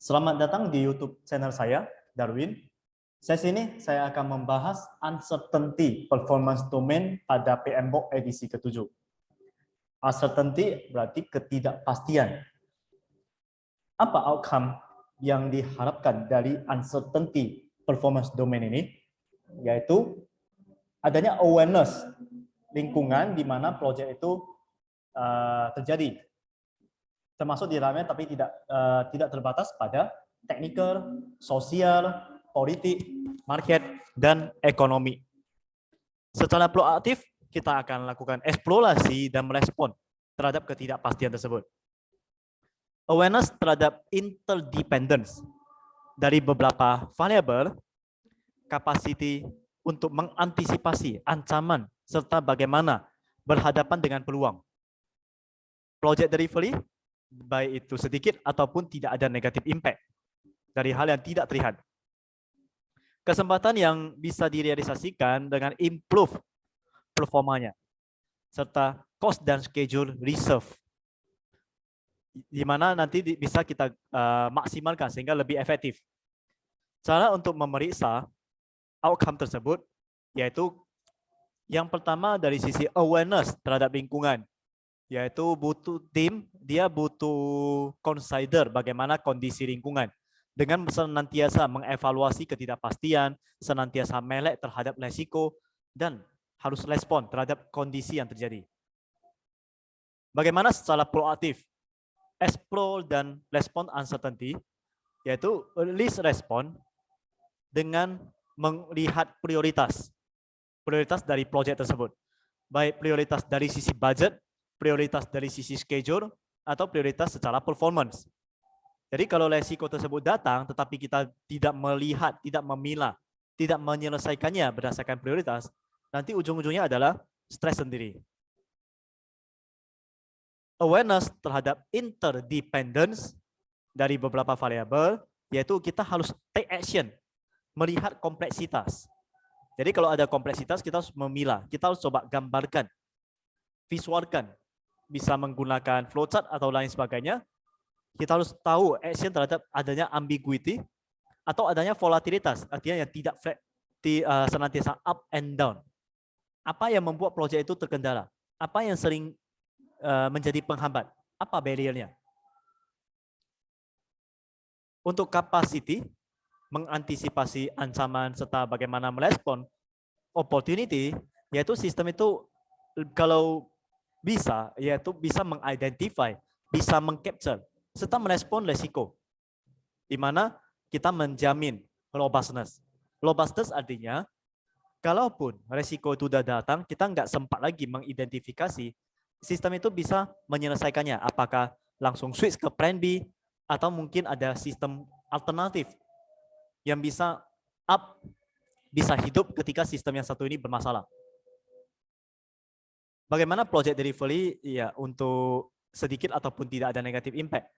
Selamat datang di YouTube channel saya, Darwin. Sesi ini saya akan membahas uncertainty performance domain pada PMBOK edisi ke-7. Uncertainty berarti ketidakpastian. Apa outcome yang diharapkan dari uncertainty performance domain ini? Yaitu adanya awareness lingkungan di mana proyek itu terjadi. Termasuk di dalamnya, tapi tidak terbatas pada technical, sosial, politik, market, dan ekonomi. Secara proaktif, kita akan lakukan eksplorasi dan merespon terhadap ketidakpastian tersebut. Awareness terhadap interdependence dari beberapa variabel, capacity untuk mengantisipasi ancaman serta bagaimana berhadapan dengan peluang. Project delivery, baik itu sedikit ataupun tidak ada negatif impact dari hal yang tidak terlihat. Kesempatan yang bisa direalisasikan dengan improve performanya, serta cost dan schedule reserve, di mana nanti bisa kita maksimalkan sehingga lebih efektif. Cara untuk memeriksa outcome tersebut, yaitu yang pertama dari sisi awareness terhadap lingkungan, yaitu butuh tim, dia butuh consider bagaimana kondisi lingkungan dengan senantiasa mengevaluasi ketidakpastian, senantiasa melek terhadap resiko, dan harus respon terhadap kondisi yang terjadi. Bagaimana secara proaktif, explore dan respon uncertainty, yaitu list respon dengan melihat prioritas dari proyek tersebut, baik prioritas dari sisi budget, prioritas dari sisi schedule, atau prioritas secara performance. Jadi kalau resiko tersebut datang, tetapi kita tidak melihat, tidak memilah, tidak menyelesaikannya berdasarkan prioritas, nanti ujung-ujungnya adalah stres sendiri. Awareness terhadap interdependence dari beberapa variabel, yaitu kita harus take action, melihat kompleksitas. Jadi kalau ada kompleksitas, kita harus memilah, kita harus coba gambarkan, visualkan, bisa menggunakan flowchart atau lain sebagainya. Kita harus tahu action terhadap adanya ambiguity atau adanya volatilitas, artinya yang tidak senantiasa up and down. Apa yang membuat proyek itu terkendala? Apa yang sering menjadi penghambat? Apa barrier-nya? Untuk capacity, mengantisipasi ancaman serta bagaimana merespon opportunity, yaitu sistem itu kalau bisa, yaitu bisa mengidentify, bisa mengcapture, serta merespon resiko, di mana kita menjamin robustness. Robustness artinya, kalaupun resiko itu sudah datang, kita nggak sempat lagi mengidentifikasi, sistem itu bisa menyelesaikannya. Apakah langsung switch ke plan B, atau mungkin ada sistem alternatif yang bisa hidup ketika sistem yang satu ini bermasalah. Bagaimana project delivery ya untuk sedikit ataupun tidak ada negatif impact.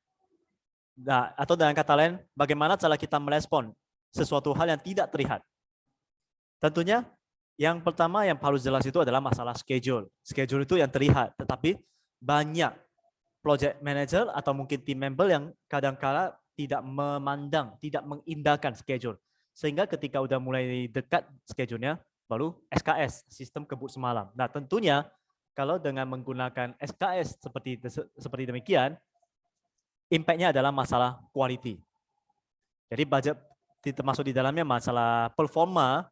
Nah, atau dengan kata lain, bagaimana cara kita merespon sesuatu hal yang tidak terlihat. Tentunya yang pertama yang harus jelas itu adalah masalah schedule. Schedule itu yang terlihat, tetapi banyak project manager atau mungkin team member yang kadang-kala tidak memandang, tidak mengindahkan schedule. Sehingga ketika udah mulai dekat schedule-nya, baru SKS, sistem kebut semalam. Nah, tentunya kalau dengan menggunakan SKS seperti demikian, impact-nya adalah masalah quality. Jadi budget termasuk di dalamnya masalah performa,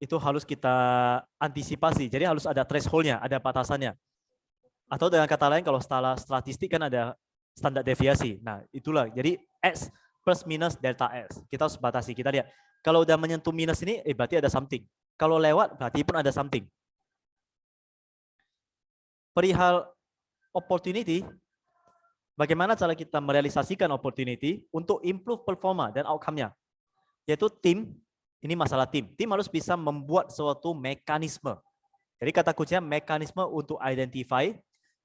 itu harus kita antisipasi. Jadi harus ada threshold-nya, ada batasannya. Atau dengan kata lain, kalau setelah statistik kan ada standar deviasi. Nah, itulah. Jadi X plus minus delta S. Kita harus batasi. Kita lihat. Kalau udah menyentuh minus ini, berarti ada something. Kalau lewat, berarti pun ada something. Perihal opportunity, bagaimana cara kita merealisasikan opportunity untuk improve performa dan outcome-nya? Yaitu tim, ini masalah tim. Tim harus bisa membuat suatu mekanisme. Jadi kata kuncinya mekanisme untuk identify,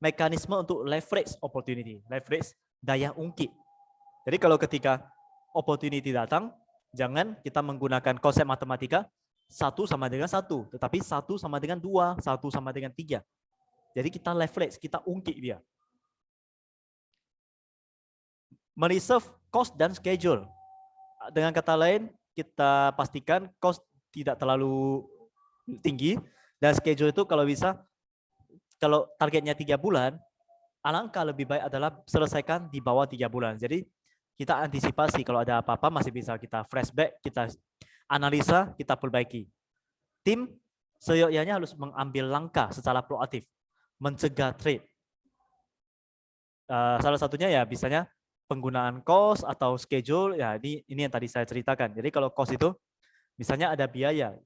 mekanisme untuk leverage opportunity, leverage daya ungkit. Jadi kalau ketika opportunity datang, jangan kita menggunakan konsep matematika 1 sama dengan 1, tetapi 1 sama dengan 2, 1 sama dengan 3. Jadi kita leverage, kita ungkit dia. Mereserve cost dan schedule. Dengan kata lain, kita pastikan cost tidak terlalu tinggi, dan schedule itu kalau bisa, kalau targetnya 3 bulan, alangkah lebih baik adalah selesaikan di bawah 3 bulan. Jadi kita antisipasi kalau ada apa-apa masih bisa kita flashback, kita analisa, kita perbaiki. Tim seyogyanya harus mengambil langkah secara proaktif, mencegah trade. Salah satunya ya biasanya penggunaan cost atau schedule, ya ini yang tadi saya ceritakan. Jadi kalau cost itu misalnya ada biaya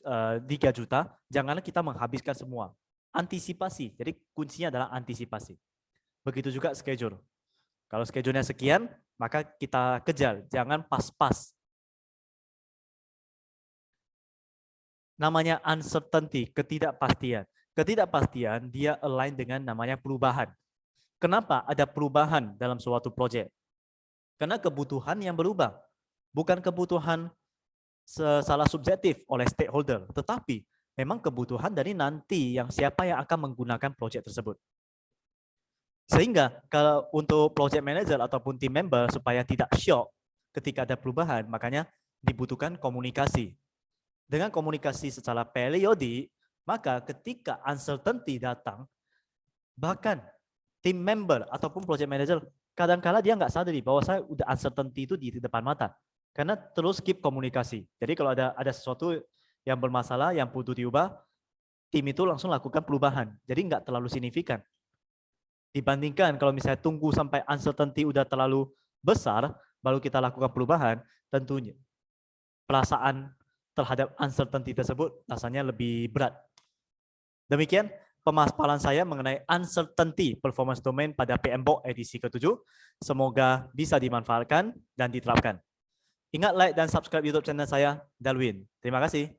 3 juta, janganlah kita menghabiskan semua. Antisipasi, jadi kuncinya adalah antisipasi. Begitu juga schedule. Kalau schedule-nya sekian, maka kita kejar, jangan pas-pas. Namanya uncertainty, ketidakpastian. Ketidakpastian dia align dengan namanya perubahan. Kenapa ada perubahan dalam suatu proyek? Karena kebutuhan yang berubah. Bukan kebutuhan secara subjektif oleh stakeholder, tetapi memang kebutuhan dari nanti yang siapa yang akan menggunakan proyek tersebut. Sehingga kalau untuk project manager ataupun team member supaya tidak shock ketika ada perubahan, makanya dibutuhkan komunikasi. Dengan komunikasi secara periodik, maka ketika uncertainty datang, bahkan team member ataupun project manager kadang-kala dia nggak sadari bahwa saya udah uncertainty itu di depan mata. Karena terus keep komunikasi. Jadi kalau ada sesuatu yang bermasalah, yang butuh diubah, tim itu langsung lakukan perubahan. Jadi nggak terlalu signifikan. Dibandingkan kalau misalnya tunggu sampai uncertainty udah terlalu besar, baru kita lakukan perubahan, tentunya perasaan terhadap uncertainty tersebut rasanya lebih berat. Demikian pemaparan saya mengenai uncertainty performance domain pada PMBOK edisi ke-7. Semoga bisa dimanfaatkan dan diterapkan. Ingat like dan subscribe YouTube channel saya, Darwin. Terima kasih.